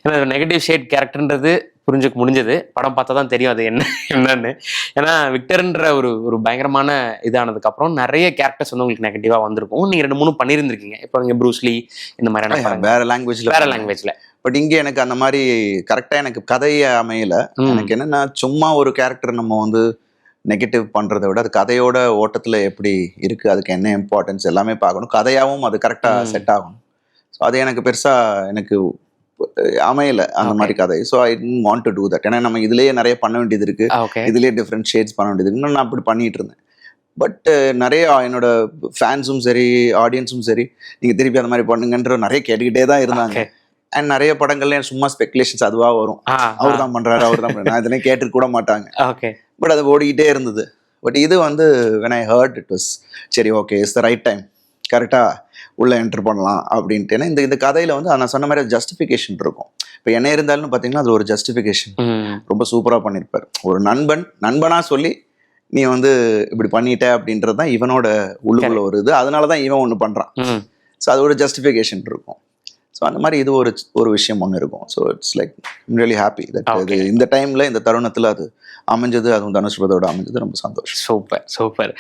ஏன்னா negative shade கேரக்டர்ன்றது புரிஞ்சுக்க முடிஞ்சது. படம் பார்த்தா தான் தெரியும் அது என்னன்னு. ஏன்னா விக்டர்ன்ற ஒரு ஒரு பயங்கரமான இதானதுக்கப்புறம் நிறைய கேரக்டர்ஸ் வந்து உங்களுக்கு நெகட்டிவாக வந்திருக்கும். நீங்கள் 2-3 பண்ணியிருந்திருக்கீங்க. இப்போ நீங்கள் ப்ரூஸ்லி இந்த மாதிரியான வேற லாங்குவேஜ்ல. பட் இங்கே எனக்கு அந்த மாதிரி கரெக்டாக எனக்கு கதையை அமையல. எனக்கு என்னன்னா சும்மா ஒரு கேரக்டர் நம்ம வந்து நெகட்டிவ் பண்ணுறதை விட அது கதையோட ஓட்டத்தில் எப்படி இருக்குது, அதுக்கு என்ன இம்பார்ட்டன்ஸ் எல்லாமே பார்க்கணும். கதையாகவும் அது கரெக்டாக செட் ஆகணும். ஸோ அது எனக்கு பெருசாக எனக்கு அமையல அந்த மாதிரி கதை. So I don't want to do that. ஏன்னா நம்ம இதுலேயே நிறைய பண்ண வேண்டியது இருக்குது, இதுலேயே டிஃப்ரெண்ட் ஷேட்ஸ் பண்ண வேண்டியது இருக்குன்னு நான் அப்படி பண்ணிட்டு இருந்தேன். பட் நிறைய என்னோட ஃபேன்ஸும் சரி ஆடியன்ஸும் சரி நீங்கள் திருப்பி அந்த மாதிரி பண்ணுங்கன்ற நிறைய கேட்டுக்கிட்டே தான் இருந்தாங்க. அண்ட் நிறைய படங்கள்ல சும்மா ஸ்பெகுலேஷன்ஸ் அதுவாக வரும், அவர் தான் பண்றாரு அவர் தான் பண்றாரு, நான் இதெல்லாம் கேட்டு கூட மாட்டாங்க. பட் அது ஓடிக்கிட்டே இருந்தது. பட் இது வந்து when I heard it was சரி okay it's the right time, கரெக்டாக உள்ளே என்டர் பண்ணலாம் அப்படின்ட்டு. ஏன்னா இந்த கதையில் வந்து நான் சொன்ன மாதிரி ஜஸ்டிஃபிகேஷன் இருக்கும். இப்போ என்ன இருந்தாலும் பார்த்தீங்கன்னா அது ஒரு ஜஸ்டிஃபிகேஷன் ரொம்ப சூப்பராக பண்ணியிருப்பார். ஒரு நண்பனாக சொல்லி நீ வந்து இப்படி பண்ணிட்ட அப்படின்றது தான் இவனோட உள்ளுக்குள்ள ஒரு இது. அதனால தான் இவன் ஒன்று பண்ணுறான். ஸோ அது ஒரு ஜஸ்டிஃபிகேஷன் இருக்கும். ஸோ அந்த மாதிரி இது ஒரு விஷயம் ஒன்று இருக்கும். So it's like I'm really happy that இது இந்த டைமில் இந்த தருணத்தில் அது அமைஞ்சது, அதுவும் தனுஷ் பதோட அமைஞ்சது ரொம்ப சந்தோஷம். சூப்பர்.